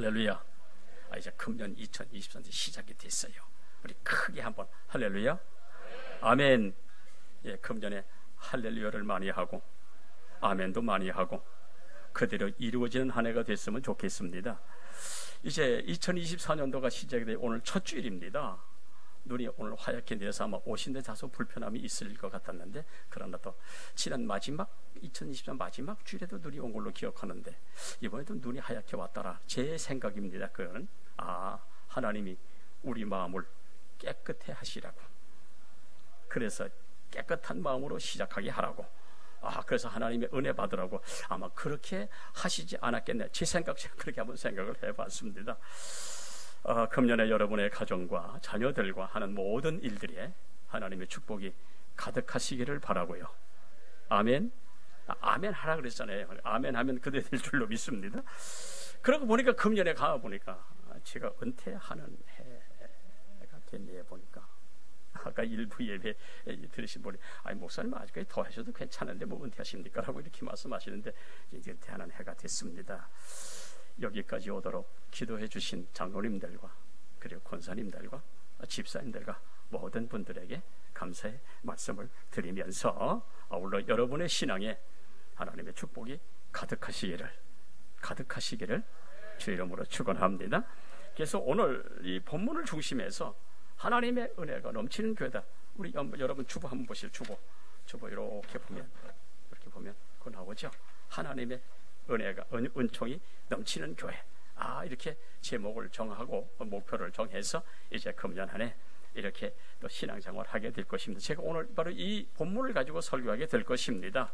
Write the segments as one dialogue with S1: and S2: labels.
S1: 할렐루야. 이제 금년 2023년 시작이 됐어요. 우리 크게 한번 할렐루야. 아멘. 예, 금년에 할렐루야를 많이 하고 아멘도 많이 하고 그대로 이루어지는 한 해가 됐으면 좋겠습니다. 이제 2024년도가 시작이 돼 오늘 첫 주일입니다. 눈이 오늘 하얗게 내려서 아마 오신데 다소 불편함이 있을 것 같았는데, 그러나 또 지난 마지막 2023년 마지막 주일에도 눈이 온 걸로 기억하는데 이번에도 눈이 하얗게 왔더라. 제 생각입니다. 그거는 하나님이 우리 마음을 깨끗해 하시라고, 그래서 깨끗한 마음으로 시작하게 하라고, 그래서 하나님의 은혜 받으라고 아마 그렇게 하시지 않았겠네. 제 생각, 제가 그렇게 한번 생각을 해봤습니다. 금년에 여러분의 가정과 자녀들과 하는 모든 일들에 하나님의 축복이 가득하시기를 바라고요. 아멘. 아멘 하라 그랬잖아요. 아멘 하면 그대 될 줄로 믿습니다. 그러고 보니까 금년에 가보니까 제가 은퇴하는 해가 됐네요. 보니까 아까 일부 예배 들으신 분이 목사님 아직까지 더 하셔도 괜찮은데 뭐 은퇴하십니까? 라고 이렇게 말씀하시는데 이제 은퇴하는 해가 됐습니다. 여기까지 오도록 기도해 주신 장로님들과 그리고 권사님들과 집사님들과 모든 분들에게 감사의 말씀을 드리면서 아울러 여러분의 신앙에 하나님의 축복이 가득하시기를 주 이름으로 축원합니다. 그래서 오늘 이 본문을 중심해서 하나님의 은혜가 넘치는 교회다. 우리 여러분 주보 한번 보시죠. 주보 이렇게 보면 그거 나오죠. 하나님의 은혜가 은총이 넘치는 교회. 이렇게 제목을 정하고 목표를 정해서 이제 금년 한 해 이렇게 또 신앙생활을 하게 될 것입니다. 제가 오늘 바로 이 본문을 가지고 설교하게 될 것입니다.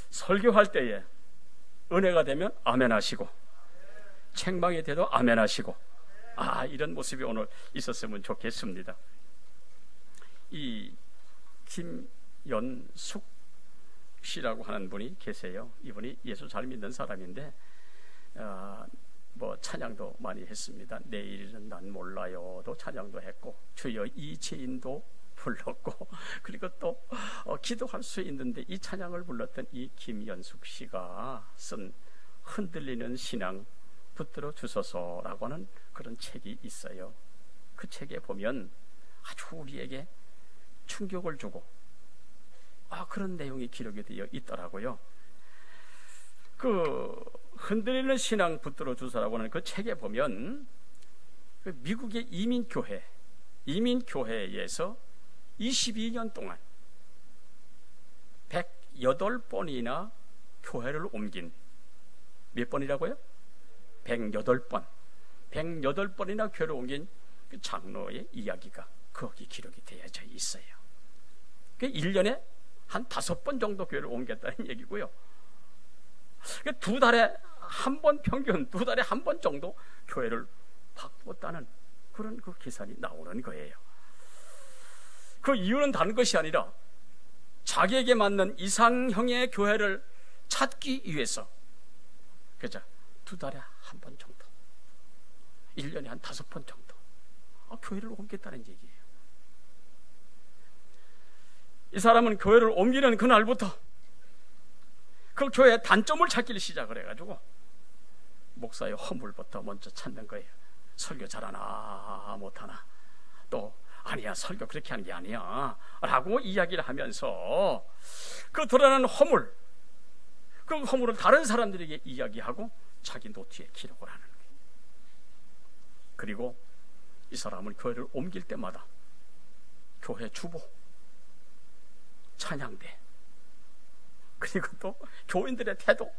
S1: 설교할 때에 은혜가 되면 아멘 하시고, 책망이 돼도 아멘 하시고, 이런 모습이 오늘 있었으면 좋겠습니다. 이 김연숙 씨라고 하는 분이 계세요. 이분이 예수 잘 믿는 사람인데 뭐 찬양도 많이 했습니다. 내일은 난 몰라요도 찬양도 했고, 주여 이 죄인도 불렀고, 그리고 또 기도할 수 있는데 이 찬양을 불렀던 이 김연숙 씨가 쓴 흔들리는 신앙 붙들어 주소서라고 하는 그런 책이 있어요. 그 책에 보면 아주 우리에게 충격을 주고 그런 내용이 기록이 되어 있더라고요. 그 흔들리는 신앙 붙들어 주소라고 하는 그 책에 보면 미국의 이민교회에서 22년 동안 108번이나 교회를 옮긴, 몇 번이라고요? 108번. 108번이나 교회를 옮긴 그 장로의 이야기가 거기 기록이 되어져 있어요. 그 1년에 한 5번 정도 교회를 옮겼다는 얘기고요. 두 달에 한 번, 평균 2달에 한 번 정도 교회를 바꿨다는 그런 그 계산이 나오는 거예요. 그 이유는 다른 것이 아니라 자기에게 맞는 이상형의 교회를 찾기 위해서, 그죠? 2달에 한 번 정도, 1년에 한 5번 정도 교회를 옮겼다는 얘기예요. 이 사람은 교회를 옮기는 그날부터 그 교회의 단점을 찾기를 시작을 해가지고 목사의 허물부터 먼저 찾는 거예요. 설교 잘하나 못하나, 또 아니야 설교 그렇게 하는 게 아니야 라고 이야기를 하면서 그 드러나는 허물, 그 허물을 다른 사람들에게 이야기하고 자기 노트에 기록을 하는 거예요. 그리고 이 사람은 교회를 옮길 때마다 교회 주보, 찬양대, 그리고 또 교인들의 태도,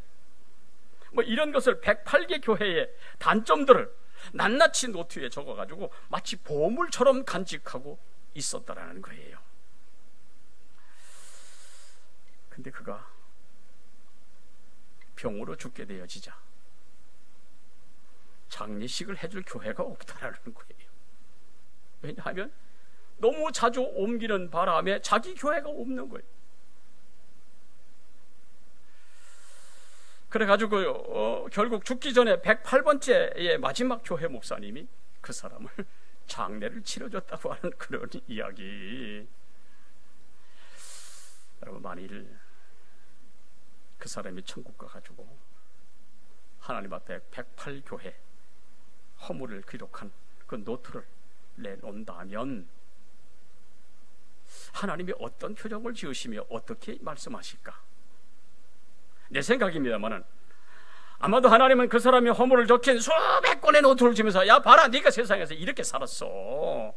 S1: 뭐 이런 것을 108개 교회의 단점들을 낱낱이 노트에 적어가지고 마치 보물처럼 간직하고 있었다라는 거예요. 근데 그가 병으로 죽게 되어지자 장례식을 해줄 교회가 없다라는 거예요. 왜냐하면 너무 자주 옮기는 바람에 자기 교회가 없는 거예요. 그래가지고 결국 죽기 전에 108번째의 마지막 교회 목사님이 그 사람을 장례를 치러줬다고 하는 그런 이야기. 여러분, 만일 그 사람이 천국 가가지고 하나님 앞에 108교회 허물을 기록한 그 노트를 내놓는다면 하나님이 어떤 표정을 지으시며 어떻게 말씀하실까? 내 생각입니다만은 아마도 하나님은 그 사람이 허물을 적힌 수백 권의 노트를 주면서 야 봐라 네가 세상에서 이렇게 살았어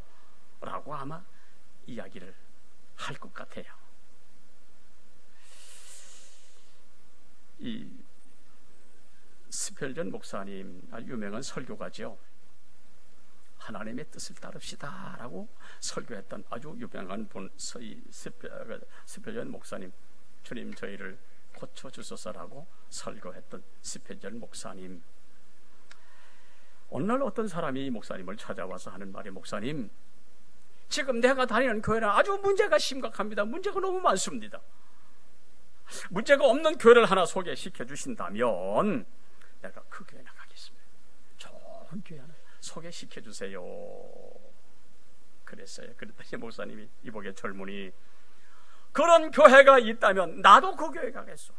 S1: 라고 아마 이야기를 할 것 같아요. 이 스펠전 목사님 아주 유명한 설교가죠. 하나님의 뜻을 따릅시다 라고 설교했던 아주 유명한 분 스펠전 목사님, 주님 저희를 고쳐주소서라고 설교했던 스펠전 목사님. 어느 날 어떤 사람이 목사님을 찾아와서 하는 말이, 목사님 지금 내가 다니는 교회는 아주 문제가 심각합니다. 문제가 너무 많습니다. 문제가 없는 교회를 하나 소개시켜 주신다면 내가 그 교회 나가겠습니다. 좋은 교회 하나 소개시켜 주세요. 그랬어요. 그랬더니 목사님이 이복의 젊은이, 그런 교회가 있다면 나도 그 교회 가겠소.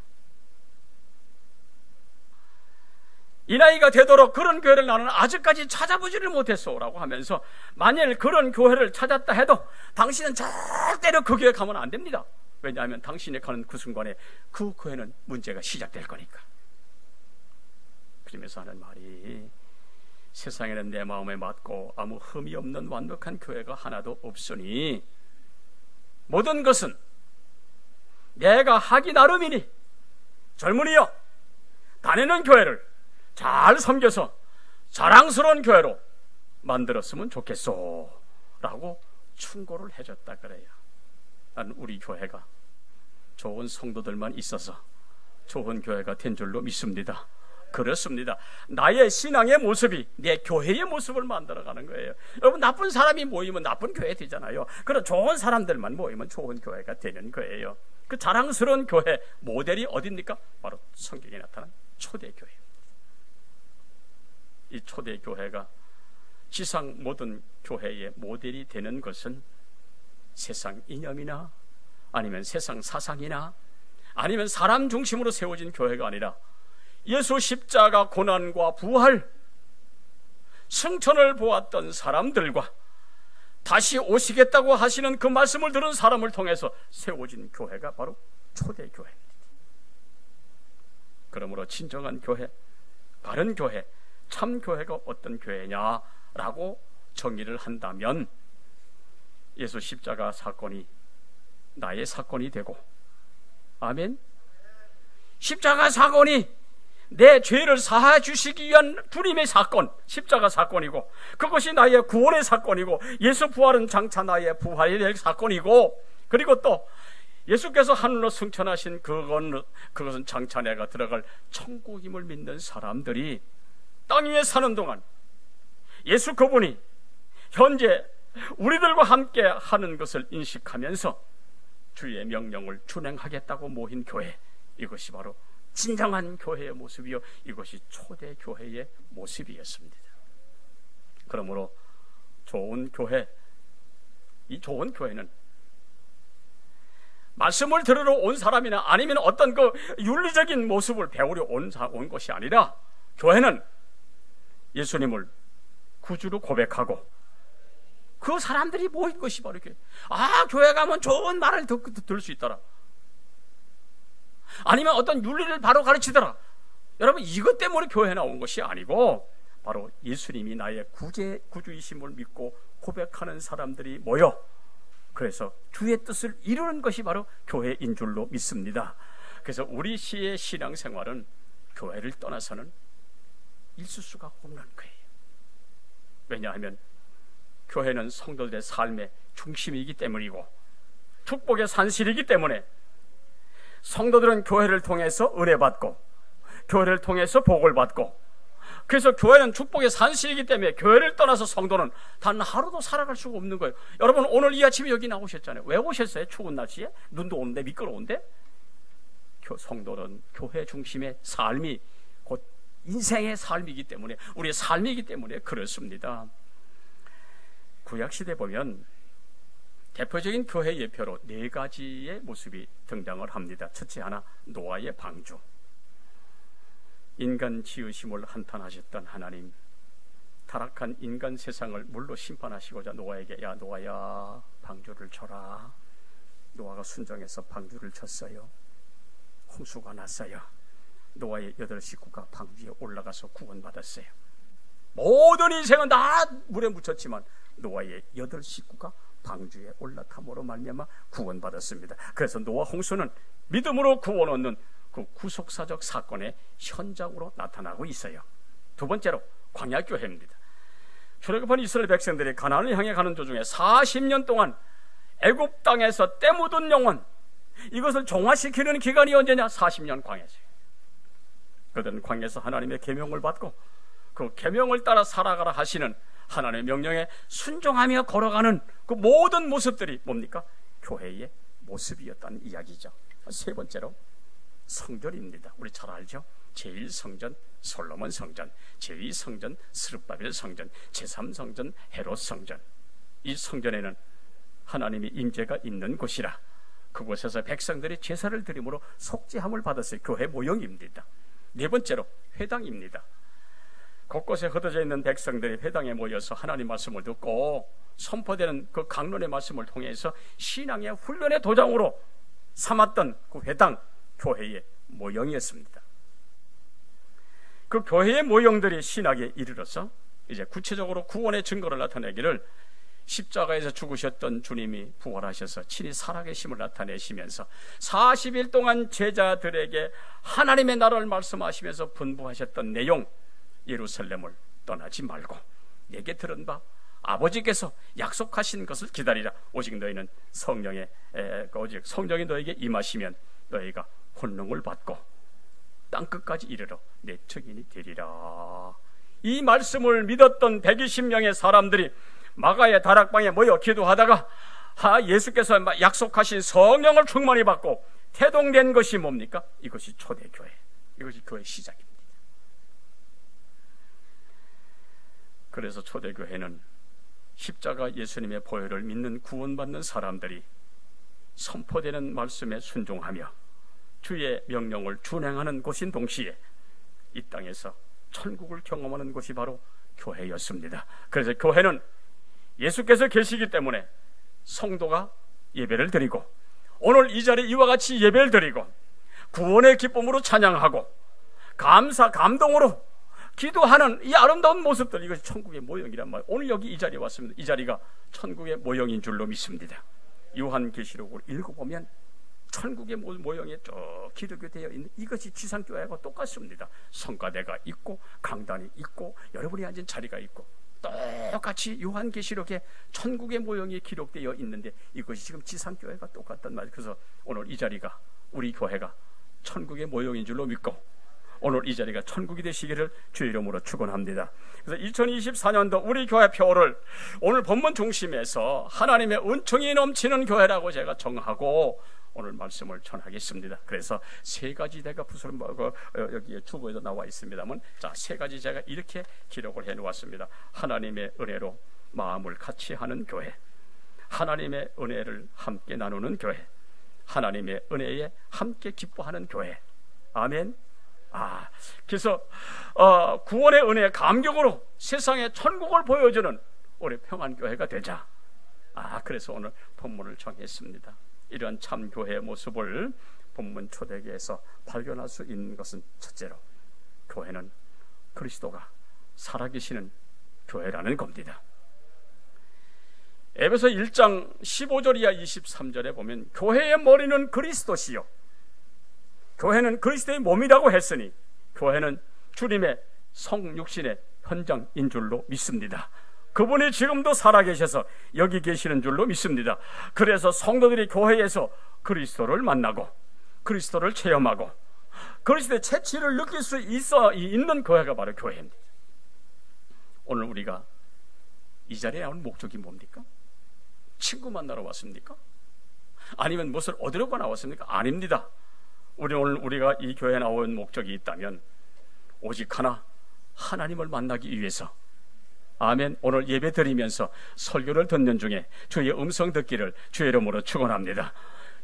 S1: 이 나이가 되도록 그런 교회를 나는 아직까지 찾아보지를 못했소 라고 하면서, 만일 그런 교회를 찾았다 해도 당신은 절대로 그 교회 가면 안 됩니다. 왜냐하면 당신이 가는 그 순간에 그 교회는 문제가 시작될 거니까. 그러면서 하는 말이, 세상에는 내 마음에 맞고 아무 흠이 없는 완벽한 교회가 하나도 없으니 모든 것은 내가 하기 나름이니 젊은이여 다니는 교회를 잘 섬겨서 자랑스러운 교회로 만들었으면 좋겠소 라고 충고를 해줬다 그래요. 난 우리 교회가 좋은 성도들만 있어서 좋은 교회가 된 줄로 믿습니다. 그렇습니다. 나의 신앙의 모습이 내 교회의 모습을 만들어가는 거예요. 여러분, 나쁜 사람이 모이면 나쁜 교회 되잖아요. 그런 좋은 사람들만 모이면 좋은 교회가 되는 거예요. 그 자랑스러운 교회 모델이 어디입니까? 바로 성경에 나타난 초대교회. 이 초대교회가 지상 모든 교회의 모델이 되는 것은 세상 이념이나 아니면 세상 사상이나 아니면 사람 중심으로 세워진 교회가 아니라 예수 십자가 고난과 부활, 승천을 보았던 사람들과 다시 오시겠다고 하시는 그 말씀을 들은 사람을 통해서 세워진 교회가 바로 초대교회입니다. 그러므로 진정한 교회, 바른 교회, 참 교회가 어떤 교회냐라고 정의를 한다면 예수 십자가 사건이 나의 사건이 되고, 아멘. 십자가 사건이 내 죄를 사하여 주시기 위한 주님의 사건, 십자가 사건이고, 그것이 나의 구원의 사건이고, 예수 부활은 장차 나의 부활이 될 사건이고, 그리고 또 예수께서 하늘로 승천하신 그것은 장차 내가 들어갈 천국임을 믿는 사람들이 땅 위에 사는 동안 예수 그분이 현재 우리들과 함께 하는 것을 인식하면서 주의 명령을 준행하겠다고 모인 교회, 이것이 바로 진정한 교회의 모습이요, 이것이 초대 교회의 모습이었습니다. 그러므로 좋은 교회, 이 좋은 교회는 말씀을 들으러 온 사람이나 아니면 어떤 그 윤리적인 모습을 배우려 온 것이 아니라, 교회는 예수님을 구주로 고백하고 그 사람들이 모인 것이 바로 이렇게, 교회 가면 좋은 말을 들을 수 있더라, 아니면 어떤 윤리를 바로 가르치더라. 여러분, 이것 때문에 교회에 나온 것이 아니고 바로 예수님이 나의 구주이심을 믿고 고백하는 사람들이 모여 그래서 주의 뜻을 이루는 것이 바로 교회인 줄로 믿습니다. 그래서 우리 시의 신앙생활은 교회를 떠나서는 있을 수가 없는 거예요. 왜냐하면 교회는 성도들의 삶의 중심이기 때문이고 축복의 산실이기 때문에 성도들은 교회를 통해서 은혜받고 교회를 통해서 복을 받고, 그래서 교회는 축복의 산실이기 때문에 교회를 떠나서 성도는 단 하루도 살아갈 수가 없는 거예요. 여러분, 오늘 이 아침에 여기 나오셨잖아요. 왜 오셨어요? 추운 날씨에? 눈도 오는데, 미끄러운데? 성도는 교회 중심의 삶이 곧 인생의 삶이기 때문에, 우리의 삶이기 때문에 그렇습니다. 구약시대 보면 대표적인 교회 예표로 4가지의 모습이 등장을 합니다. 첫째 하나, 노아의 방주. 인간 지으심을 한탄하셨던 하나님, 타락한 인간 세상을 물로 심판하시고자 노아에게 야 노아야 방주를 쳐라. 노아가 순종해서 방주를 쳤어요. 홍수가 났어요. 노아의 8 식구가 방주에 올라가서 구원받았어요. 모든 인생은 다 물에 묻혔지만 노아의 8 식구가 방주에 올라탐으로 말미암아 구원받았습니다. 그래서 노아 홍수는 믿음으로 구원 얻는 그 구속사적 사건의 현장으로 나타나고 있어요. 두 번째로 광야교회입니다. 출애굽한 이스라엘 백성들이 가나안을 향해 가는 도중에 40년 동안 애굽 땅에서 때 묻은 영혼, 이것을 종화시키는 기간이 언제냐? 40년 광야죠. 그들은 광야에서 하나님의 계명을 받고 그 계명을 따라 살아가라 하시는 하나님의 명령에 순종하며 걸어가는 그 모든 모습들이 뭡니까? 교회의 모습이었다는 이야기죠. 세 번째로 성전입니다. 우리 잘 알죠? 제1성전 솔로몬 성전, 제2성전 스룹바벨 성전, 제3성전 헤롯 성전. 이 성전에는 하나님의 임재가 있는 곳이라 그곳에서 백성들이 제사를 드림으로 속죄함을 받았어요. 교회 모형입니다. 네 번째로 회당입니다. 곳곳에 흩어져 있는 백성들이 회당에 모여서 하나님 말씀을 듣고 선포되는 그 강론의 말씀을 통해서 신앙의 훈련의 도장으로 삼았던 그 회당, 교회의 모형이었습니다. 그 교회의 모형들이 신학에 이르러서 이제 구체적으로 구원의 증거를 나타내기를 십자가에서 죽으셨던 주님이 부활하셔서 친히 살아계심을 나타내시면서 40일 동안 제자들에게 하나님의 나라를 말씀하시면서 분부하셨던 내용, 예루살렘을 떠나지 말고 내게 들은 바 아버지께서 약속하신 것을 기다리라. 오직 너희는 오직 성령이 너에게 임하시면 너희가 권능을 받고 땅끝까지 이르러 내 증인이 되리라. 이 말씀을 믿었던 120명의 사람들이 마가의 다락방에 모여 기도하다가 예수께서 약속하신 성령을 충만히 받고 태동된 것이 뭡니까? 이것이 초대교회, 이것이 교회 시작입니다. 그래서 초대교회는 십자가 예수님의 보혈을 믿는 구원받는 사람들이 선포되는 말씀에 순종하며 주의 명령을 준행하는 곳인 동시에 이 땅에서 천국을 경험하는 곳이 바로 교회였습니다. 그래서 교회는 예수께서 계시기 때문에 성도가 예배를 드리고 오늘 이 자리에 이와 같이 예배를 드리고 구원의 기쁨으로 찬양하고 감사 감동으로 기도하는 이 아름다운 모습들, 이것이 천국의 모형이란 말이에요. 오늘 여기 이 자리에 왔습니다. 이 자리가 천국의 모형인 줄로 믿습니다. 요한계시록을 읽어보면 천국의 모형에 쭉 기록이 되어 있는 이것이 지상교회하고 똑같습니다. 성가대가 있고 강단이 있고 여러분이 앉은 자리가 있고 똑같이 요한계시록에 천국의 모형이 기록되어 있는데 이것이 지금 지상교회가 똑같단 말이에요. 그래서 오늘 이 자리가 우리 교회가 천국의 모형인 줄로 믿고 오늘 이 자리가 천국이 되시기를 주의 이름으로 축원합니다. 그래서 2024년도 우리 교회 표를 오늘 본문 중심에서 하나님의 은총이 넘치는 교회라고 제가 정하고 오늘 말씀을 전하겠습니다. 그래서 세 가지 제가 여기에 주보에도 나와 있습니다만, 자, 세 가지 제가 이렇게 기록을 해 놓았습니다. 하나님의 은혜로 마음을 같이 하는 교회, 하나님의 은혜를 함께 나누는 교회, 하나님의 은혜에 함께 기뻐하는 교회. 아멘. 그래서 구원의 은혜의 감격으로 세상에 천국을 보여주는 우리 평안교회가 되자. 그래서 오늘 본문을 정했습니다. 이러한 참 교회의 모습을 본문 초대교회에서 발견할 수 있는 것은 첫째로 교회는 그리스도가 살아계시는 교회라는 겁니다. 에베소 1장 15절 이하 23절에 보면 교회의 머리는 그리스도시요 교회는 그리스도의 몸이라고 했으니 교회는 주님의 성육신의 현장인 줄로 믿습니다. 그분이 지금도 살아계셔서 여기 계시는 줄로 믿습니다. 그래서 성도들이 교회에서 그리스도를 만나고 그리스도를 체험하고 그리스도의 채취를 느낄 수 있는 교회가 바로 교회입니다. 오늘 우리가 이 자리에 나온 목적이 뭡니까? 친구 만나러 왔습니까? 아니면 무엇을 얻으려고 나왔습니까? 아닙니다. 오늘 우리가 이 교회에 나온 목적이 있다면 오직 하나, 하나님을 만나기 위해서. 아멘. 오늘 예배 드리면서 설교를 듣는 중에 주의 음성 듣기를 주의 이름으로 축원합니다.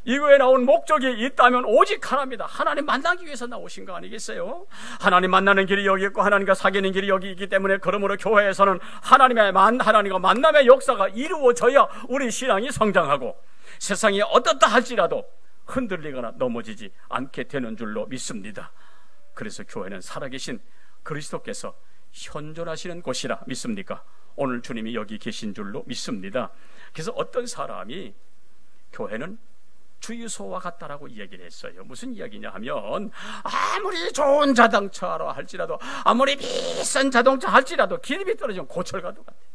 S1: 이거에 나온 목적이 있다면 오직 하나입니다. 하나님 만나기 위해서 나오신 거 아니겠어요? 하나님 만나는 길이 여기 있고 하나님과 사귀는 길이 여기 있기 때문에, 그러므로 교회에서는 하나님과 만남의 역사가 이루어져야 우리 신앙이 성장하고 세상이 어떻다 할지라도 흔들리거나 넘어지지 않게 되는 줄로 믿습니다. 그래서 교회는 살아계신 그리스도께서 현존하시는 곳이라 믿습니까? 오늘 주님이 여기 계신 줄로 믿습니다. 그래서 어떤 사람이 교회는 주유소와 같다라고 이야기를 했어요. 무슨 이야기냐 하면, 아무리 좋은 자동차로 할지라도, 아무리 비싼 자동차 할지라도 기름이 떨어지면 고철가도 같아요.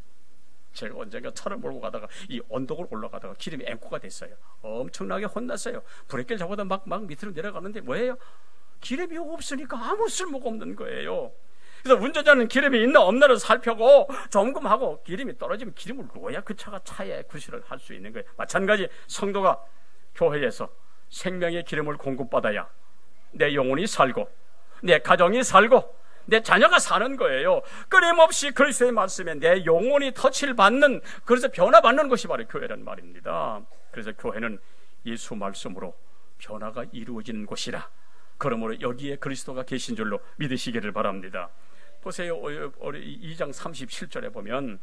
S1: 제가 언젠가 차를 몰고 가다가 이 언덕을 올라가다가 기름이 앵코가 됐어요. 엄청나게 혼났어요. 브레이크를 잡아다 막 밑으로 내려가는데 뭐예요? 기름이 없으니까 아무 쓸모가 없는 거예요. 그래서 운전자는 기름이 있나 없나를 살펴고 점검하고, 기름이 떨어지면 기름을 넣어야 그 차가 차에 구실을 할 수 있는 거예요. 마찬가지 성도가 교회에서 생명의 기름을 공급받아야 내 영혼이 살고 내 가정이 살고 내 자녀가 사는 거예요. 끊임없이 그리스도의 말씀에 내 영혼이 터치를 받는, 그래서 변화받는 것이 바로 교회란 말입니다. 그래서 교회는 예수 말씀으로 변화가 이루어지는 곳이라, 그러므로 여기에 그리스도가 계신 줄로 믿으시기를 바랍니다. 보세요. 2장 37절에 보면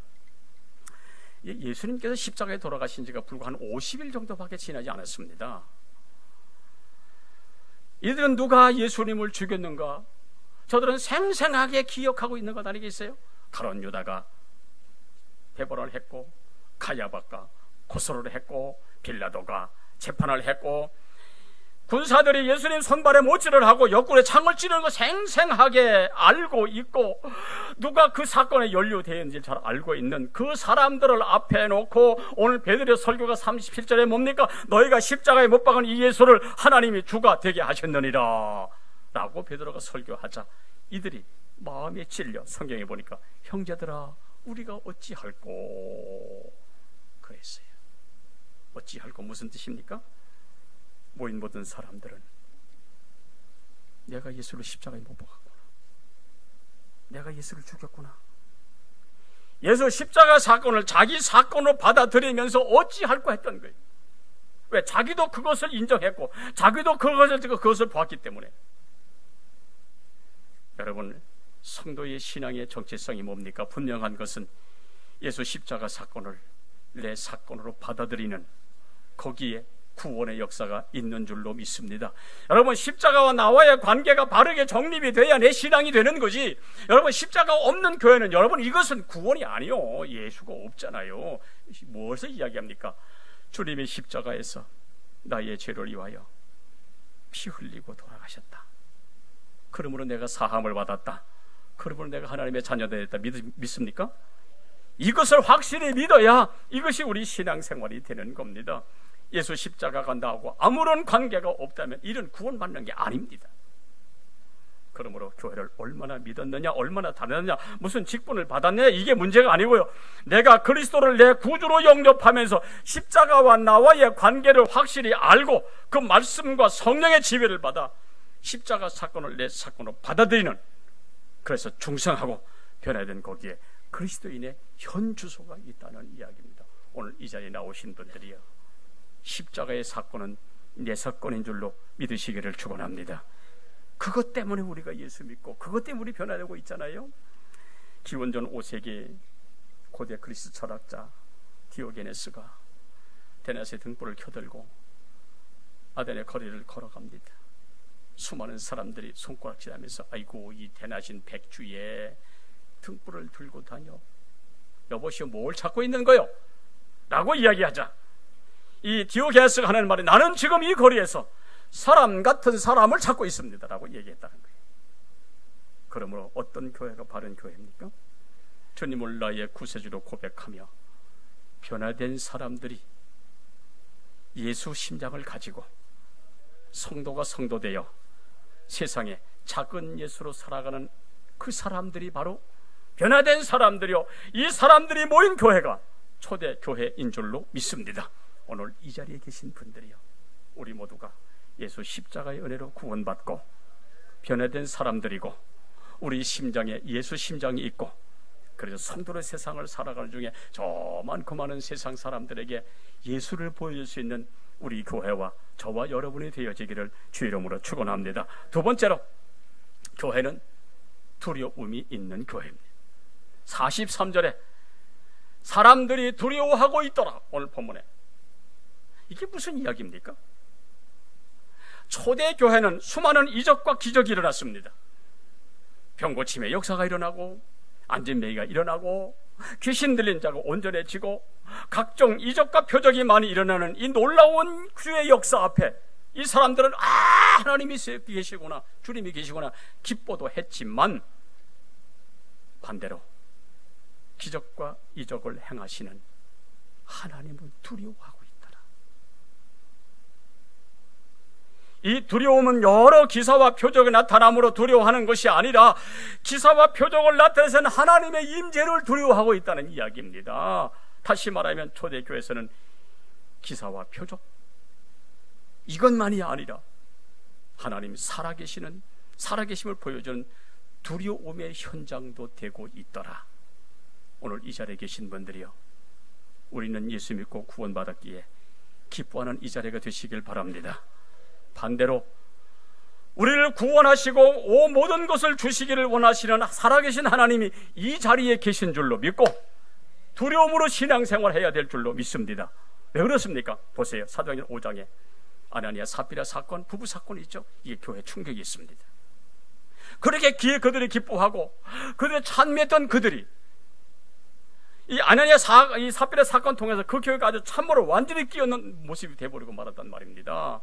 S1: 예수님께서 십자가에 돌아가신 지가 불과 한 50일 정도밖에 지나지 않았습니다. 이들은 누가 예수님을 죽였는가? 저들은 생생하게 기억하고 있는 것 아니겠어요? 가룟 유다가 배벌을 했고, 가야바가 고소를 했고, 빌라도가 재판을 했고, 군사들이 예수님 손발에 못질을 하고 옆구리에 창을 찌르는 거 생생하게 알고 있고, 누가 그 사건에 연루되어 있는지 잘 알고 있는 그 사람들을 앞에 놓고 오늘 베드로의 설교가 37절에 뭡니까? 너희가 십자가에 못 박은 이 예수를 하나님이 주가 되게 하셨느니라 라고 베드로가 설교하자, 이들이 마음에 찔려 성경에 보니까 형제들아 우리가 어찌할꼬 그랬어요. 어찌할꼬 무슨 뜻입니까? 모인 모든 사람들은 내가 예수를 십자가에 못 박았구나, 내가 예수를 죽였구나, 예수 십자가 사건을 자기 사건으로 받아들이면서 어찌할꼬 했던 거예요. 왜? 자기도 그것을 인정했고 자기도 그것을 보았기 때문에. 여러분, 성도의 신앙의 정체성이 뭡니까? 분명한 것은 예수 십자가 사건을 내 사건으로 받아들이는, 거기에 구원의 역사가 있는 줄로 믿습니다. 여러분, 십자가와 나와의 관계가 바르게 정립이 돼야 내 신앙이 되는 거지. 여러분, 십자가 없는 교회는, 여러분, 이것은 구원이 아니요, 예수가 없잖아요. 무엇을 이야기합니까? 주님이 십자가에서 나의 죄를 위하여 피 흘리고 돌아가셨다. 그러므로 내가 사함을 받았다. 그러므로 내가 하나님의 자녀가 됐다. 믿습니까? 이것을 확실히 믿어야 이것이 우리 신앙생활이 되는 겁니다. 예수 십자가가 나하고 아무런 관계가 없다면 이런 구원받는 게 아닙니다. 그러므로 교회를 얼마나 믿었느냐, 얼마나 다녔느냐, 무슨 직분을 받았느냐, 이게 문제가 아니고요, 내가 그리스도를 내 구주로 영접하면서 십자가와 나와의 관계를 확실히 알고 그 말씀과 성령의 지배를 받아 십자가 사건을 내 사건으로 받아들이는, 그래서 중성하고 변화된 거기에 그리스도인의 현 주소가 있다는 이야기입니다. 오늘 이 자리에 나오신 분들이요, 십자가의 사건은 내 사건인 줄로 믿으시기를 축원합니다. 그것 때문에 우리가 예수 믿고 그것 때문에 우리 변화되고 있잖아요. 기원전 5세기 고대 그리스 철학자 디오게네스가 데나스의 등불을 켜들고 아덴의 거리를 걸어갑니다. 수많은 사람들이 손가락질하면서 아이고 이 대나신 백주에 등불을 들고 다녀, 여보시오 뭘 찾고 있는 거요? 라고 이야기하자, 이 디오게네스가 하는 말이 나는 지금 이 거리에서 사람 같은 사람을 찾고 있습니다 라고 얘기했다는 거예요. 그러므로 어떤 교회가 바른 교회입니까? 주님을 나의 구세주로 고백하며 변화된 사람들이 예수 심장을 가지고 성도가 성도되어 세상에 작은 예수로 살아가는 그 사람들이 바로 변화된 사람들이요, 이 사람들이 모인 교회가 초대 교회인 줄로 믿습니다. 오늘 이 자리에 계신 분들이요, 우리 모두가 예수 십자가의 은혜로 구원받고 변화된 사람들이고 우리 심장에 예수 심장이 있고, 그래서 성도의 세상을 살아가는 중에 저만큼 많은 세상 사람들에게 예수를 보여줄 수 있는 우리 교회와 저와 여러분이 되어지기를 주 이름으로 축원합니다. 두 번째로, 교회는 두려움이 있는 교회입니다. 43절에 사람들이 두려워하고 있더라. 오늘 본문에 이게 무슨 이야기입니까? 초대 교회는 수많은 이적과 기적이 일어났습니다. 병고침의 역사가 일어나고, 안진매기가 일어나고, 귀신 들린 자가 온전해지고, 각종 이적과 표적이 많이 일어나는 이 놀라운 주의 역사 앞에 이 사람들은 하나님이 계시구나, 주님이 계시구나 기뻐도 했지만, 반대로 기적과 이적을 행하시는 하나님은 두려워하고 있더라. 이 두려움은 여러 기사와 표적이 나타남으로 두려워하는 것이 아니라 기사와 표적을 나타내서는 하나님의 임재를 두려워하고 있다는 이야기입니다. 다시 말하면 초대교회에서는 기사와 표적, 이것만이 아니라 하나님 살아계심을 보여주는 두려움의 현장도 되고 있더라. 오늘 이 자리에 계신 분들이요, 우리는 예수 믿고 구원받았기에 기뻐하는 이 자리가 되시길 바랍니다. 반대로 우리를 구원하시고 모든 것을 주시기를 원하시는 살아계신 하나님이 이 자리에 계신 줄로 믿고 두려움으로 신앙생활을 해야 될 줄로 믿습니다. 왜 그렇습니까? 보세요. 사도행전 5장에 아나니아 삽비라 사건, 부부 사건이 있죠. 이게 교회 충격이 있습니다. 그렇게 그들이 기뻐하고 그들의 찬미했던 그들이 이 아나니아 이 삽비라 사건 통해서 그 교회가 아주 참으로 완전히 끼어넣는 모습이 되어버리고 말았단 말입니다.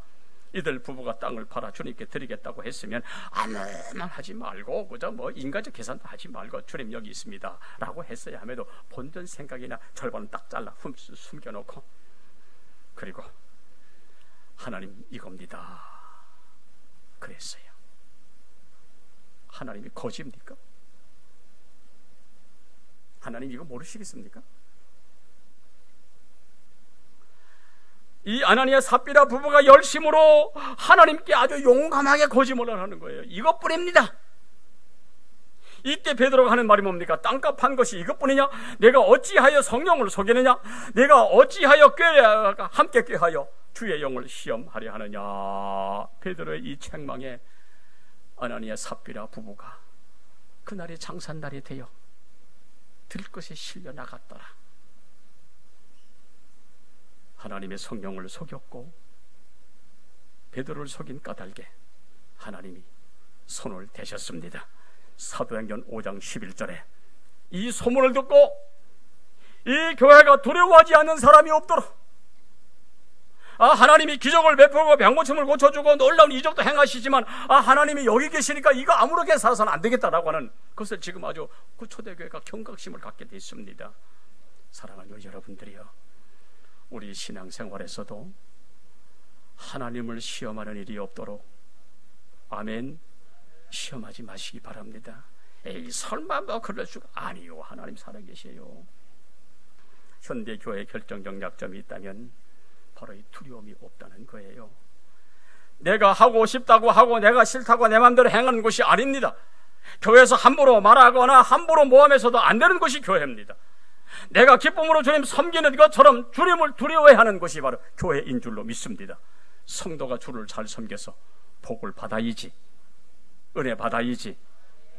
S1: 이들 부부가 땅을 팔아 주님께 드리겠다고 했으면 아무 말 하지 말고 그저 인간적 계산도 하지 말고 주님 여기 있습니다 라고 했어야 함에도 본전 생각이나 절반은 딱 잘라 숨겨놓고, 그리고 하나님 이겁니다 그랬어요. 하나님이 거짓입니까? 하나님 이거 모르시겠습니까? 이 아나니아 삽비라 부부가 열심으로 하나님께 아주 용감하게 거짓말을 하는 거예요. 이것뿐입니다. 이때 베드로가 하는 말이 뭡니까? 땅값 한 것이 이것뿐이냐? 내가 어찌하여 성령을 속이느냐? 내가 어찌하여 함께 꾀하여 주의 영을 시험하려 하느냐? 베드로의 이 책망에 아나니아 삽비라 부부가 그날이 장산날이 되어 들것에 실려 나갔더라. 하나님의 성령을 속였고 베드로를 속인 까닭에 하나님이 손을 대셨습니다. 사도행전 5장 11절에 이 소문을 듣고 이 교회가 두려워하지 않는 사람이 없도록 하나님이 기적을 베풀고 병고침을 고쳐주고 놀라운 이적도 행하시지만 하나님이 여기 계시니까 이거 아무렇게 살아서는 안 되겠다라고 하는 것을 지금 아주 그 초대교회가 경각심을 갖게 되어 있습니다. 사랑하는 여러분들이요, 우리 신앙생활에서도 하나님을 시험하는 일이 없도록 아멘 시험하지 마시기 바랍니다. 에이 설마 그럴 수가 아니요, 하나님 살아계세요. 현대교회의 결정적 약점이 있다면 바로 이 두려움이 없다는 거예요. 내가 하고 싶다고 하고 내가 싫다고 내 마음대로 행하는 것이 아닙니다. 교회에서 함부로 말하거나 함부로 모함해서도 안 되는 것이 교회입니다. 내가 기쁨으로 주님 섬기는 것처럼 주님을 두려워하는 것이 바로 교회인 줄로 믿습니다. 성도가 주를 잘 섬겨서 복을 받아야지, 은혜 받아야지,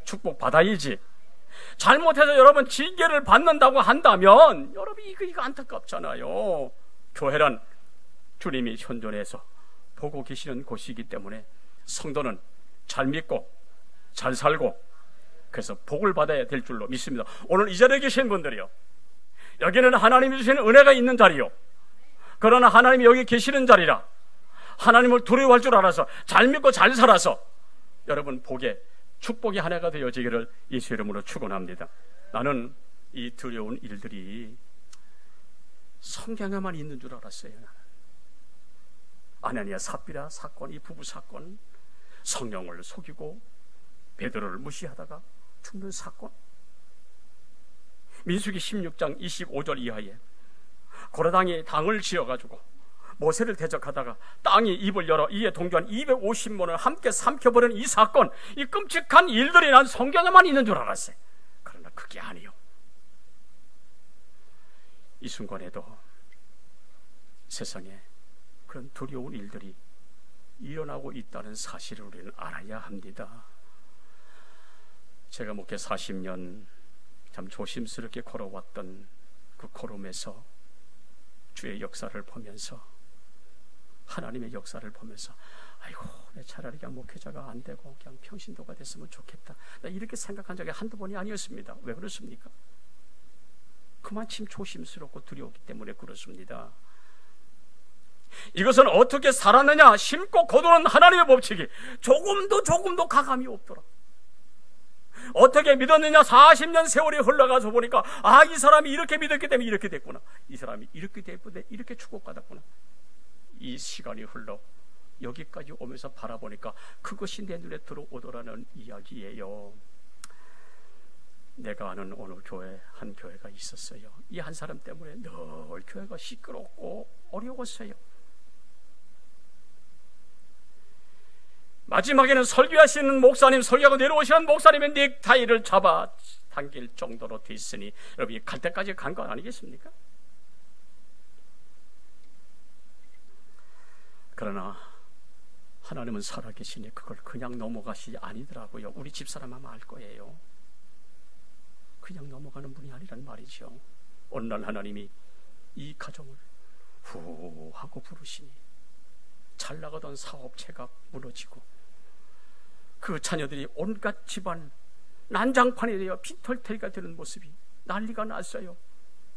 S1: 축복 받아야지. 잘못해서 여러분 징계를 받는다고 한다면 여러분 이거 안타깝잖아요. 교회란 주님이 현존해서 보고 계시는 곳이기 때문에 성도는 잘 믿고 잘 살고 그래서 복을 받아야 될 줄로 믿습니다. 오늘 이 자리에 계신 분들이요, 여기는 하나님이 주시는 은혜가 있는 자리요, 그러나 하나님이 여기 계시는 자리라 하나님을 두려워할 줄 알아서 잘 믿고 잘 살아서 여러분 복의 축복의 한 해가 되어지기를 예수 이름으로 축원합니다. 나는 이 두려운 일들이 성경에만 있는 줄 알았어요. 아나니아 삽비라 사건, 이 부부 사건, 성령을 속이고 베드로를 무시하다가 죽는 사건, 민수기 16장 25절 이하에 고라당이 당을 지어가지고 모세를 대적하다가 땅이 입을 열어 이에 동조한 250만을 함께 삼켜버리는 이 사건, 이 끔찍한 일들이 난 성경에만 있는 줄 알았어요. 그러나 그게 아니요, 이 순간에도 세상에 그런 두려운 일들이 일어나고 있다는 사실을 우리는 알아야 합니다. 제가 목회 40년 참 조심스럽게 걸어왔던 그 걸음에서 주의 역사를 보면서, 하나님의 역사를 보면서, 아이고, 내 차라리 그냥 목회자가 안 되고 그냥 평신도가 됐으면 좋겠다, 나 이렇게 생각한 적이 한두 번이 아니었습니다. 왜 그렇습니까? 그만큼 조심스럽고 두려웠기 때문에 그렇습니다. 이것은 어떻게 살았느냐? 심고 거두는 하나님의 법칙이 조금도 가감이 없더라. 어떻게 믿었느냐? 40년 세월이 흘러가서 보니까, 아, 이 사람이 이렇게 믿었기 때문에 이렇게 됐구나, 이 사람이 이렇게 됐는데 이렇게 축복받았구나. 이 시간이 흘러 여기까지 오면서 바라보니까 그것이 내 눈에 들어오더라는 이야기예요. 내가 아는 어느 교회, 한 교회가 있었어요. 이 한 사람 때문에 늘 교회가 시끄럽고 어려웠어요. 마지막에는 설교하시는 목사님, 설교하고 내려오시는 목사님의 넥타이를 잡아 당길 정도로 됐으니, 여러분이 갈 때까지 간 거 아니겠습니까? 그러나 하나님은 살아계시니 그걸 그냥 넘어가시지 아니더라고요. 우리 집사람 아마 알 거예요. 그냥 넘어가는 분이 아니란 말이죠. 어느 날 하나님이 이 가정을 후 하고 부르시니 잘 나가던 사업체가 무너지고 그 자녀들이 온갖 집안 난장판이 되어 빈털터리가 되는 모습이 난리가 났어요.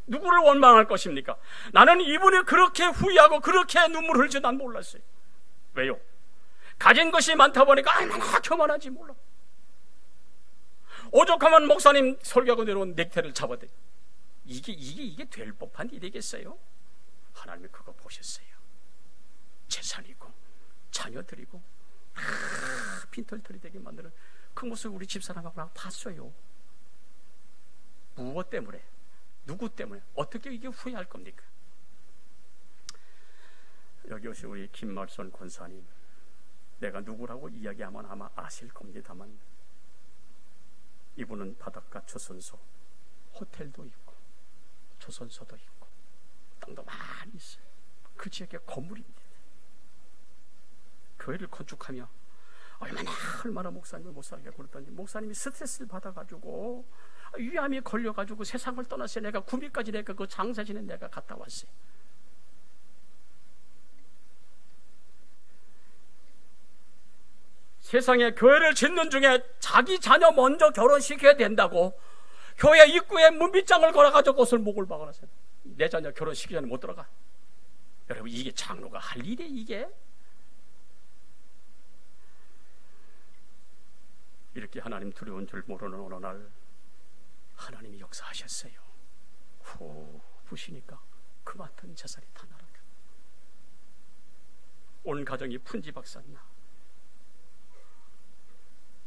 S1: 누구를 원망할 것입니까? 나는 이분이 그렇게 후회하고 그렇게 눈물 흘지 난 몰랐어요. 왜요? 가진 것이 많다 보니까 얼마나 교만한지 몰라. 오죽하면 목사님 설교하고 내려온 넥타이를 잡아대. 이게 될 법한 일이겠어요? 하나님이 그거 보셨어요. 재산이고 자녀들이고 빈털터리 되게 만드는 그 모습을 우리 집사람하고 봤어요. 무엇 때문에? 누구 때문에? 어떻게 이게 후회할 겁니까? 여기 오신 우리 김말선 권사님, 내가 누구라고 이야기하면 아마 아실 겁니다만, 이분은 바닷가 조선소, 호텔도 있고 조선소도 있고 땅도 많이 있어요. 그 지역에 건물입니다. 교회를 건축하며 얼마나 목사님을 못 살게 그랬더니, 목사님이 스트레스를 받아가지고 위암이 걸려가지고 세상을 떠났어요. 내가 구미까지 내가 그 장사진에 내가 갔다 왔어요. 세상에 교회를 짓는 중에 자기 자녀 먼저 결혼시켜야 된다고 교회 입구에 문빗장을 걸어가지고 옷을 목을 박아놨어요. 내 자녀 결혼시키기 전에 못 들어가. 여러분, 이게 장로가 할 일이에요, 이게? 이렇게 하나님 두려운 줄 모르는 어느 날 하나님이 역사하셨어요. 후 부시니까 그 같은 재산이 다 날아가. 온 가정이 풍지박산나.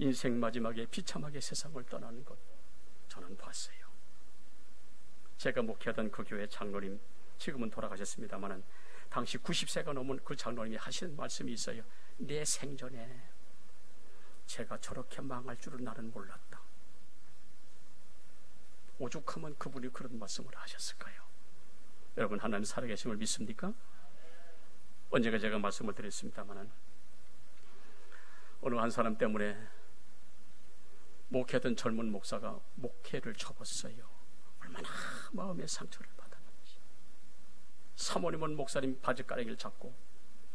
S1: 인생 마지막에 비참하게 세상을 떠나는 것 저는 봤어요. 제가 목회하던 그 교회 장로님, 지금은 돌아가셨습니다마는 당시 90세가 넘은 그 장로님이 하시는 말씀이 있어요. 내 생전에 제가 저렇게 망할 줄은 나는 몰랐다. 오죽하면 그분이 그런 말씀을 하셨을까요? 여러분, 하나님 살아계심을 믿습니까? 언제가 제가 말씀을 드렸습니다마는 어느 한 사람 때문에 목회하던 젊은 목사가 목회를 접었어요. 얼마나 마음의 상처를 받았는지. 사모님은 목사님 바지가랑이를 잡고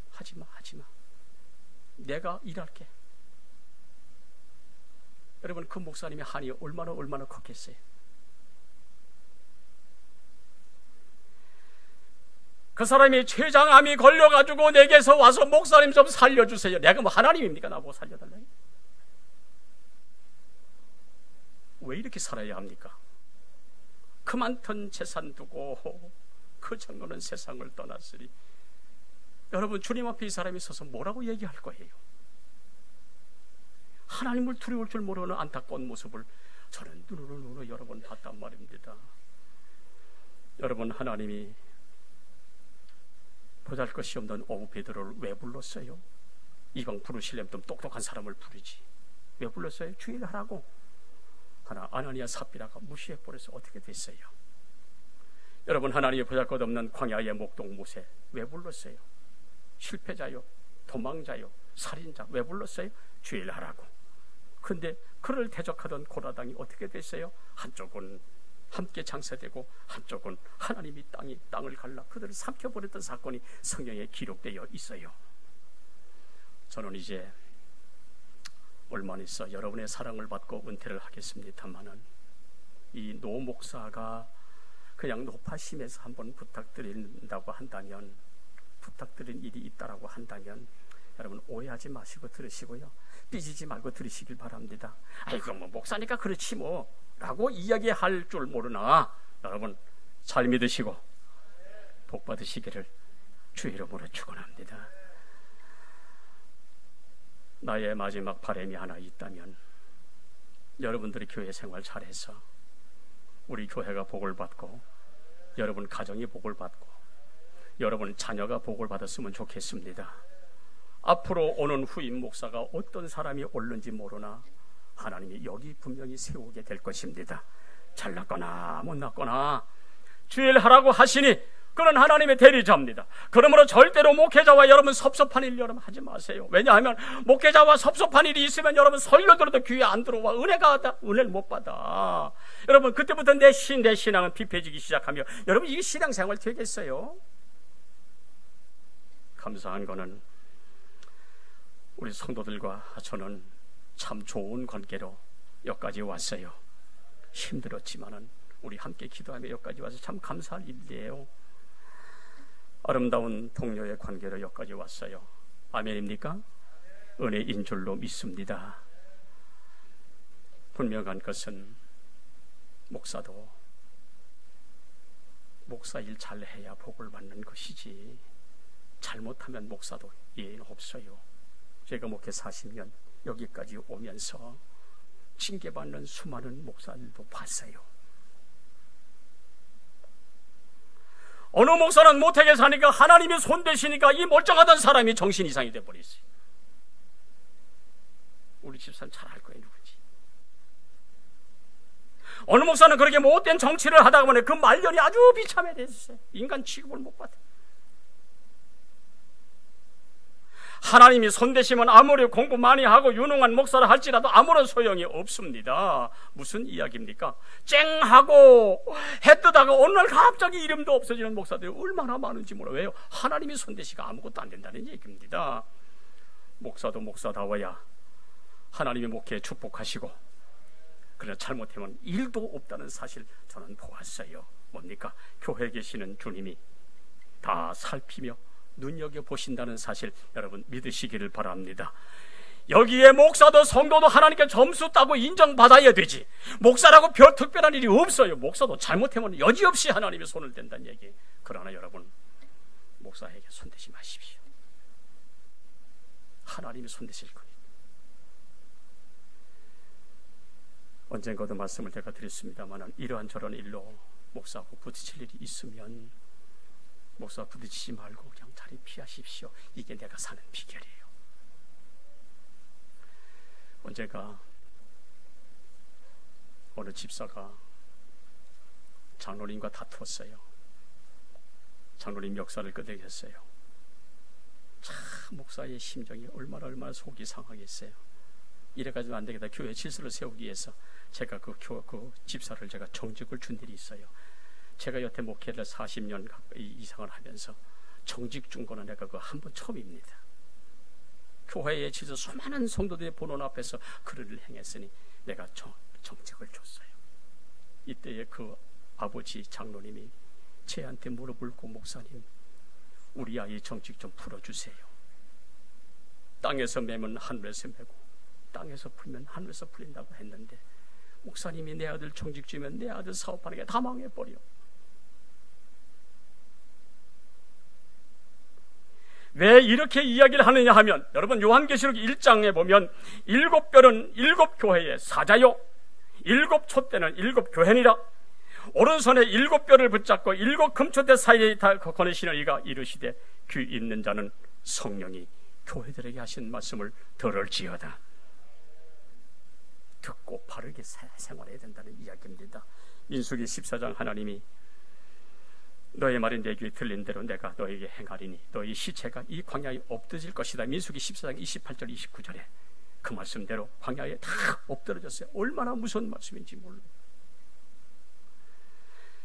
S1: 하지마 내가 일할게. 여러분, 그 목사님의 한이 얼마나 컸겠어요. 그 사람이 췌장암이 걸려가지고 내게서 와서 목사님 좀 살려주세요. 내가 뭐 하나님입니까? 나보고 살려달라고. 왜 이렇게 살아야 합니까? 그 많던 재산 두고 그 장로는 세상을 떠났으니, 여러분, 주님 앞에 이 사람이 서서 뭐라고 얘기할 거예요? 하나님을 두려울 줄 모르는 안타까운 모습을 저는 눈으로 여러 번 봤단 말입니다. 여러분, 하나님이 보잘것이 없는 오부 베드로를 왜 불렀어요? 이방 부르시려면 좀 똑똑한 사람을 부르지. 왜 불렀어요? 주일 하라고. 하나 아나니아 삽비라가 무시해버려서 어떻게 됐어요? 여러분, 하나님이 보잘것없는 광야의 목동 모세 왜 불렀어요? 실패자요, 도망자요, 살인자. 왜 불렀어요? 주일하라고. 근데 그를 대적하던 고라당이 어떻게 됐어요? 한쪽은 함께 장사되고 한쪽은 하나님이 땅을 갈라 그들을 삼켜버렸던 사건이 성경에 기록되어 있어요. 저는 이제 얼마 안 있어 여러분의 사랑을 받고 은퇴를 하겠습니다만은 이 노 목사가 그냥 높아심에서 한번 부탁드린다고 한다면, 부탁드린 일이 있다라고 한다면 여러분 오해하지 마시고 들으시고요, 삐지지 말고 들으시길 바랍니다. 아이고 뭐 목사니까 그렇지 뭐 라고 이야기할 줄 모르나 여러분 잘 믿으시고 복 받으시기를 주 이름으로 축원합니다. 나의 마지막 바람이 하나 있다면 여러분들이 교회 생활 잘해서 우리 교회가 복을 받고 여러분 가정이 복을 받고 여러분 자녀가 복을 받았으면 좋겠습니다. 앞으로 오는 후임 목사가 어떤 사람이 올는지 모르나 하나님이 여기 분명히 세우게 될 것입니다. 잘났거나 못났거나 주일하라고 하시니 그는 하나님의 대리자입니다. 그러므로 절대로 목회자와 여러분 섭섭한 일 여러분 하지 마세요. 왜냐하면 목회자와 섭섭한 일이 있으면 여러분 설교 들어도 귀에 안 들어와. 은혜를 못 받아. 여러분 그때부터 내 신앙은 피폐해지기 시작하며 여러분 이게 신앙생활 되겠어요? 감사한 거는 우리 성도들과 저는 참 좋은 관계로 여기까지 왔어요. 힘들었지만은 우리 함께 기도하며 여기까지 와서 참 감사할 일이에요. 아름다운 동료의 관계로 여기까지 왔어요. 아멘입니까? 은혜인 줄로 믿습니다. 분명한 것은 목사도 목사 일 잘해야 복을 받는 것이지 잘못하면 목사도 예의는 없어요. 제가 목회 40년 여기까지 오면서 징계받는 수많은 목사들도 봤어요. 어느 목사는 못하게 사니까 하나님이 손대시니까 이 멀쩡하던 사람이 정신 이상이 돼버렸어요. 우리 집사람 잘 알 거예요 누군지. 어느 목사는 그렇게 못된 정치를 하다가 보니 그 말년이 아주 비참해졌어요. 인간 취급을 못 받아요. 하나님이 손대시면 아무리 공부 많이 하고 유능한 목사를 할지라도 아무런 소용이 없습니다. 무슨 이야기입니까? 쨍하고 해 뜨다가 어느 날 갑자기 이름도 없어지는 목사들이 얼마나 많은지 몰라요. 왜요? 하나님이 손대시가 아무것도 안 된다는 얘기입니다. 목사도 목사다워야 하나님의 목회에 축복하시고, 그러나 잘못하면 일도 없다는 사실 저는 보았어요. 뭡니까? 교회에 계시는 주님이 다 살피며 눈여겨보신다는 사실 여러분 믿으시기를 바랍니다. 여기에 목사도 성도도 하나님께 점수 따고 인정받아야 되지, 목사라고 별 특별한 일이 없어요. 목사도 잘못하면 여지없이 하나님의 손을 댄다는 얘기. 그러나 여러분 목사에게 손대지 마십시오. 하나님이 손대실 겁니다. 언젠가도 말씀을 제가 드렸습니다만 이러한 저런 일로 목사하고 부딪힐 일이 있으면 목사 부딪히지 말고 그냥 자리 피하십시오. 이게 내가 사는 비결이에요. 언제가 어느 집사가 장로님과 다투었어요. 장로님 역사를 끄덕였어요. 참 목사의 심정이 얼마나 속이 상하겠어요. 이래가지고 안 되겠다. 교회 질서를 세우기 위해서 제가 그 집사를 제가 정직을 준 일이 있어요. 제가 여태 목회를 40년 이상을 하면서 정직 준 거는 내가 그 한 번 처음입니다. 교회에 지서 수많은 성도들의 보는 앞에서 그를 행했으니 내가 정직을 줬어요. 이때에 그 아버지 장로님이 제한테 무릎을 꿇고 목사님 우리 아이 정직 좀 풀어주세요. 땅에서 매면 하늘에서 매고 땅에서 풀면 하늘에서 풀린다고 했는데 목사님이 내 아들 정직 주면 내 아들 사업하는 게 다 망해버려. 왜 이렇게 이야기를 하느냐 하면 여러분 요한계시록 1장에 보면 7별은 7교회의 사자요 7촛대는 7교회니라. 오른손에 7별을 붙잡고 7금촛대 사이에 다 거느시는 이가 이르시되 귀 있는 자는 성령이 교회들에게 하신 말씀을 들을지어다. 듣고 바르게 생활해야 된다는 이야기입니다. 민수기 14장 하나님이 너의 말이 내 귀에 들린 대로 내가 너에게 행하리니 너의 시체가 이 광야에 엎드질 것이다. 민수기 14장 28절 29절에 그 말씀대로 광야에 다 엎드러졌어요. 얼마나 무서운 말씀인지 몰라요.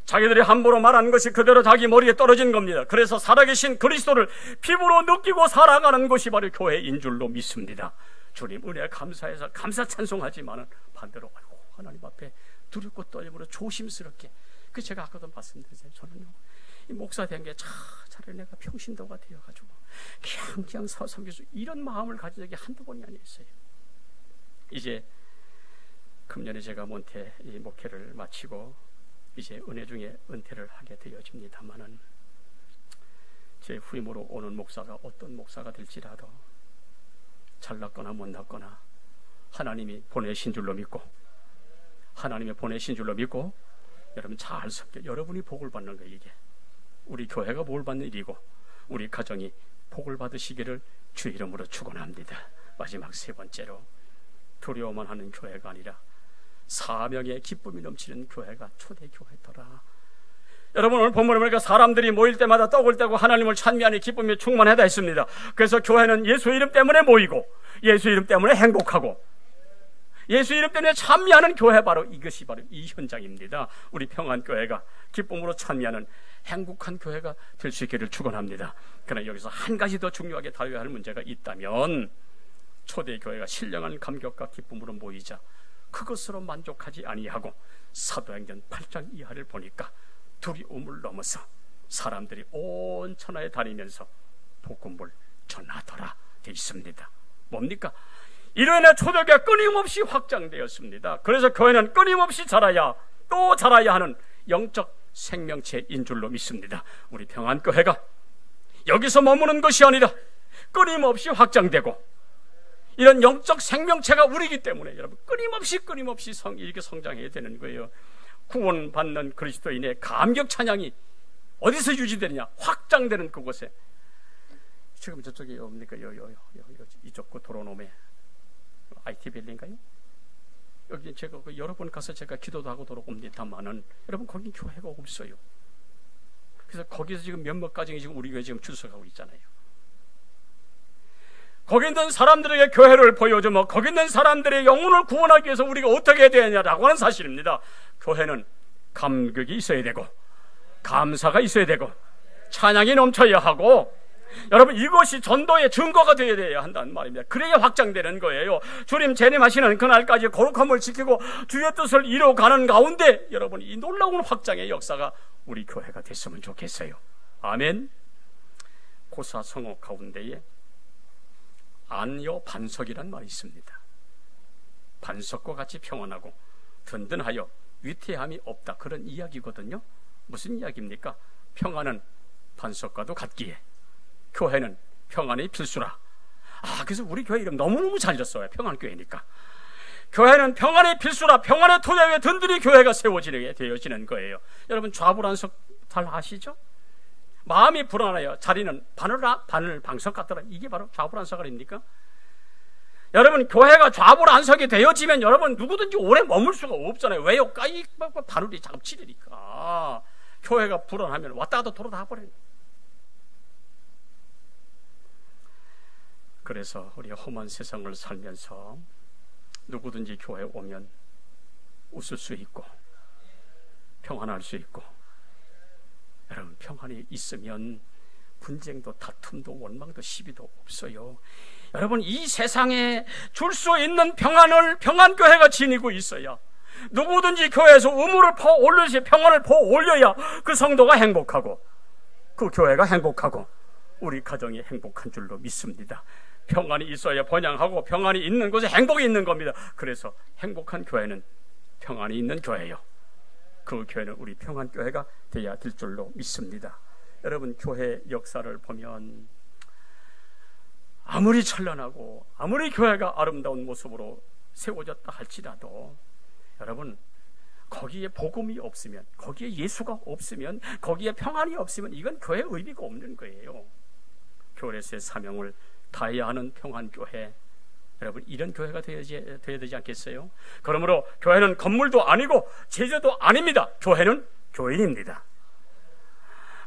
S1: 자기들이 함부로 말한 것이 그대로 자기 머리에 떨어진 겁니다. 그래서 살아계신 그리스도를 피부로 느끼고 살아가는 것이 바로 교회인 줄로 믿습니다. 주님 은혜에 감사해서 감사 찬송하지만은 반대로 아이고 하나님 앞에 두렵고 떨림으로 조심스럽게, 그 제가 아까도 말씀드렸잖아요. 저는요 이 목사 된 게 차라리 내가 평신도가 되어가지고 그냥 섬기수 이런 마음을 가진 적이 한두 번이 아니었어요. 이제 금년에 제가 몬테 이 목회를 마치고 이제 은혜 중에 은퇴를 하게 되어집니다만은 제 후임으로 오는 목사가 어떤 목사가 될지라도 잘났거나 못났거나 하나님이 보내신 줄로 믿고, 하나님이 보내신 줄로 믿고 여러분 잘 섬겨 여러분이 복을 받는 거예요. 이게 우리 교회가 복을 받는 일이고 우리 가정이 복을 받으시기를 주 이름으로 축원합니다. 마지막 세 번째로, 두려워만 하는 교회가 아니라 사명의 기쁨이 넘치는 교회가 초대교회더라. 여러분 오늘 본문을 보니까 사람들이 모일 때마다 떡을 떼고 하나님을 찬미하는 기쁨이 충만하다 했습니다. 그래서 교회는 예수 이름 때문에 모이고 예수 이름 때문에 행복하고 예수 이름 때문에 찬미하는 교회, 바로 이것이 바로 이 현장입니다. 우리 평안교회가 기쁨으로 찬미하는 행복한 교회가 될 수 있기를 축원합니다. 그러나 여기서 한 가지 더 중요하게 다뤄야 할 문제가 있다면, 초대교회가 신령한 감격과 기쁨으로 모이자 그것으로 만족하지 아니하고 사도행전 8장 이하를 보니까 두려움을 넘어서 사람들이 온 천하에 다니면서 복음을 전하더라 되어 있습니다. 뭡니까? 이로 인해 초대교회가 끊임없이 확장되었습니다. 그래서 교회는 끊임없이 자라야 또 자라야 하는 영적 생명체인 줄로 믿습니다. 우리 평안교회가 여기서 머무는 것이 아니라 끊임없이 확장되고 이런 영적 생명체가 우리이기 때문에 여러분 끊임없이 이렇게 성장해야 되는 거예요. 구원받는 그리스도인의 감격 찬양이 어디서 유지되느냐? 확장되는 그곳에. 지금 저쪽에 뭡니까? 이쪽 그 도로놈에 IT 빌딩가요? 여기 제가 여러 번 가서 제가 기도도 하고 돌아옵니다만은 여러분 거기 교회가 없어요. 그래서 거기서 지금 몇몇 가정이 지금 우리 교회 지금 출석하고 있잖아요. 거기 있는 사람들에게 교회를 보여주며 거기 있는 사람들의 영혼을 구원하기 위해서 우리가 어떻게 해야 되느냐라고 하는 사실입니다. 교회는 감격이 있어야 되고 감사가 있어야 되고 찬양이 넘쳐야 하고, 여러분 이것이 전도의 증거가 되어야 한다는 말입니다. 그래야 확장되는 거예요. 주님 재림하시는 그날까지 거룩함을 지키고 주의 뜻을 이루어가는 가운데 여러분 이 놀라운 확장의 역사가 우리 교회가 됐으면 좋겠어요. 아멘. 고사 성호 가운데에 안여 반석이란 말이 있습니다. 반석과 같이 평안하고 든든하여 위태함이 없다, 그런 이야기거든요. 무슨 이야기입니까? 평안은 반석과도 같기에 교회는 평안이 필수라. 그래서 우리 교회 이름 너무너무 잘 졌어요. 평안교회니까. 교회는 평안이 필수라. 평안의 토대 위에 든든히 교회가 세워지게 되어지는 거예요. 여러분 좌불안석 잘 아시죠? 마음이 불안해요. 자리는 바늘 방석 같더라. 이게 바로 좌불안석 아닙니까? 여러분 교회가 좌불안석이 되어지면 여러분 누구든지 오래 머물 수가 없잖아요. 왜요? 이 바늘이 작업치리니까. 교회가 불안하면 왔다 갔다 돌아다 버려요. 그래서 우리 험한 세상을 살면서 누구든지 교회에 오면 웃을 수 있고 평안할 수 있고, 여러분 평안이 있으면 분쟁도 다툼도 원망도 시비도 없어요. 여러분 이 세상에 줄 수 있는 평안을 평안교회가 지니고 있어야, 누구든지 교회에서 의무를 퍼 올려서 평안을 퍼 올려야 그 성도가 행복하고 그 교회가 행복하고 우리 가정이 행복한 줄로 믿습니다. 평안이 있어야 번영하고 평안이 있는 곳에 행복이 있는 겁니다. 그래서 행복한 교회는 평안이 있는 교회예요. 그 교회는 우리 평안교회가 되어야 될 줄로 믿습니다. 여러분 교회 역사를 보면 아무리 찬란하고 아무리 교회가 아름다운 모습으로 세워졌다 할지라도 여러분 거기에 복음이 없으면, 거기에 예수가 없으면, 거기에 평안이 없으면 이건 교회의 의미가 없는 거예요. 교회에서의 사명을 다해야 하는 평안교회, 여러분 이런 교회가 되어야 되지 않겠어요? 그러므로 교회는 건물도 아니고 제재도 아닙니다. 교회는 교인입니다.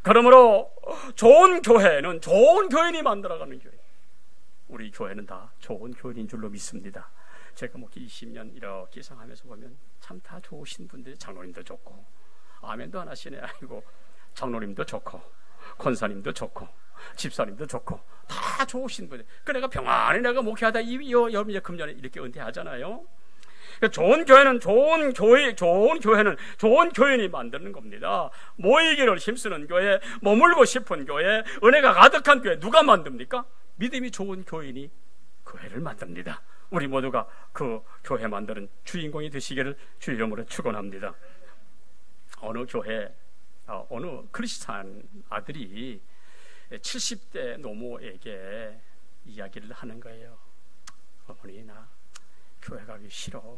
S1: 그러므로 좋은 교회는 좋은 교인이 만들어가는 교회. 우리 교회는 다 좋은 교인인 줄로 믿습니다. 제가 뭐 20년 이렇게 생활하면서 보면 참 다 좋으신 분들이, 장로님도 좋고, 아멘도 안 하시네. 아이고, 장로님도 좋고, 권사님도 좋고, 집사님도 좋고, 다 좋으신 분들. 그 내가 평안히 내가 목회하다 여러분 이제 금년에 이렇게 은퇴하잖아요. 좋은 교회는 좋은 교회는 좋은 교인이 만드는 겁니다. 모이기를 힘쓰는 교회, 머물고 싶은 교회, 은혜가 가득한 교회 누가 만듭니까? 믿음이 좋은 교인이 교회를 만듭니다. 우리 모두가 그 교회 만드는 주인공이 되시기를 주 이름으로 축원합니다. 어느 교회, 어느 크리스찬 아들이 70대 노모에게 이야기를 하는 거예요. 어머니, 나 교회 가기 싫어.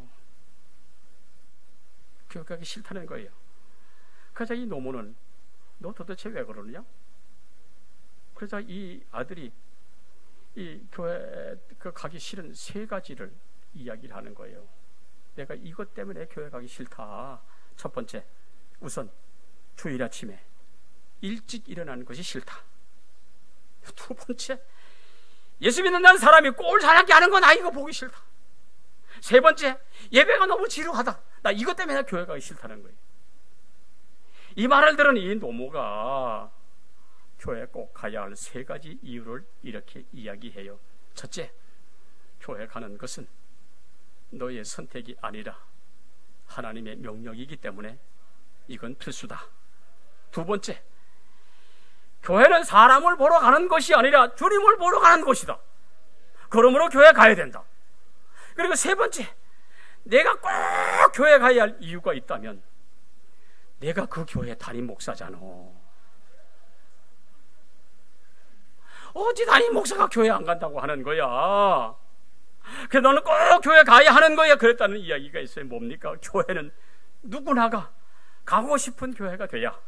S1: 교회 가기 싫다는 거예요. 그래서 이 노모는 너 도대체 왜 그러느냐? 그래서 이 아들이 이 교회 가기 싫은 3가지를 이야기를 하는 거예요. 내가 이것 때문에 교회 가기 싫다. 첫 번째, 우선 주일 아침에 일찍 일어나는 것이 싫다. 두 번째, 예수 믿는다는 사람이 꼴 잘하게 하는 건 이거 보기 싫다. 세 번째, 예배가 너무 지루하다. 나 이것 때문에 교회 가기 싫다는 거예요. 이 말을 들은 이 노모가 교회 꼭 가야 할 3가지 이유를 이렇게 이야기해요. 첫째, 교회 가는 것은 너의 선택이 아니라 하나님의 명령이기 때문에 이건 필수다. 두 번째, 교회는 사람을 보러 가는 것이 아니라 주님을 보러 가는 곳이다. 그러므로 교회 가야 된다. 그리고 세 번째, 내가 꼭 교회 가야 할 이유가 있다면 내가 그 교회 담임 목사잖아. 어찌 담임 목사가 교회 안 간다고 하는 거야? 그래, 너는 꼭 교회 가야 하는 거야. 그랬다는 이야기가 있어요. 뭡니까? 교회는 누구나가 가고 싶은 교회가 돼야.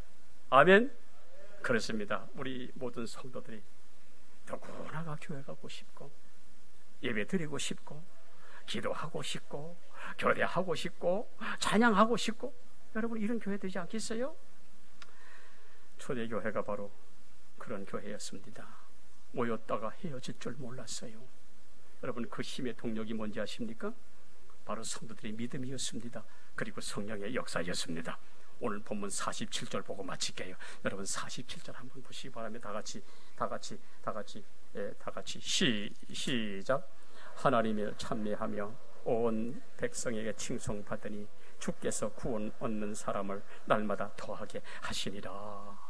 S1: 아멘? 그렇습니다. 우리 모든 성도들이 누구나가 교회 가고 싶고, 예배 드리고 싶고, 기도하고 싶고, 교대하고 싶고, 찬양하고 싶고, 여러분 이런 교회 되지 않겠어요? 초대교회가 바로 그런 교회였습니다. 모였다가 헤어질 줄 몰랐어요. 여러분 그 힘의 동력이 뭔지 아십니까? 바로 성도들의 믿음이었습니다. 그리고 성령의 역사였습니다. 오늘 본문 47절 보고 마칠게요. 여러분 47절 한번 보시기 바랍니다. 다 같이 시작. 하나님을 찬미하며 온 백성에게 칭송받으니 주께서 구원 얻는 사람을 날마다 더하게 하시니라.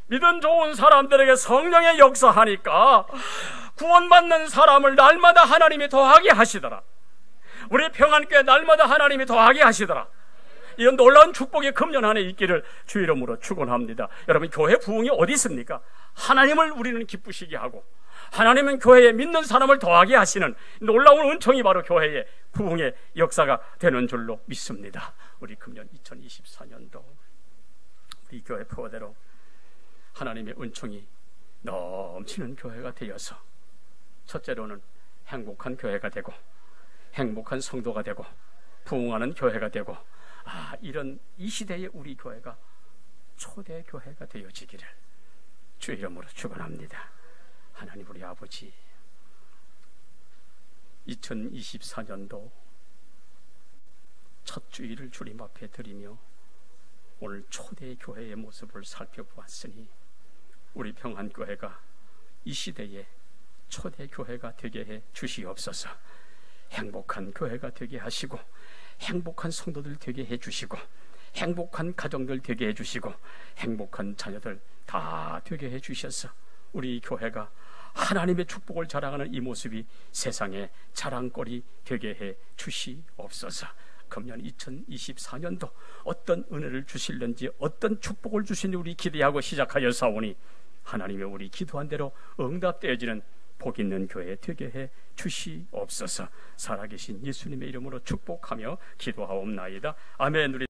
S1: 믿음 좋은 사람들에게 성령의 역사하니까 구원받는 사람을 날마다 하나님이 더하게 하시더라. 우리 평안교회 날마다 하나님이 더하게 하시더라. 이런 놀라운 축복이 금년 안에 있기를 주 이름으로 축원합니다. 여러분 교회 부흥이 어디 있습니까? 하나님을 우리는 기쁘시게 하고 하나님은 교회에 믿는 사람을 더하게 하시는 놀라운 은총이 바로 교회의 부흥의 역사가 되는 줄로 믿습니다. 우리 금년 2024년도 우리 교회 표대로 하나님의 은총이 넘치는 교회가 되어서 첫째로는 행복한 교회가 되고 행복한 성도가 되고 부흥하는 교회가 되고 이런 이 시대의 우리 교회가 초대 교회가 되어지기를 주 이름으로 축원합니다. 하나님 우리 아버지, 2024년도 첫 주일을 주님 앞에 드리며 오늘 초대 교회의 모습을 살펴보았으니 우리 평안교회가 이 시대에 초대 교회가 되게 해 주시옵소서. 행복한 교회가 되게 하시고 행복한 성도들 되게 해 주시고 행복한 가정들 되게 해 주시고 행복한 자녀들 다 되게 해 주셔서 우리 교회가 하나님의 축복을 자랑하는 이 모습이 세상의 자랑거리 되게 해 주시옵소서. 금년 2024년도 어떤 은혜를 주실는지 어떤 축복을 주시는지 우리 기대하고 시작하여 사오니 하나님의 우리 기도한 대로 응답되어지는 복 있는 교회 되게 해 주시옵소서. 살아계신 예수님의 이름으로 축복하며 기도하옵나이다. 아멘. 우리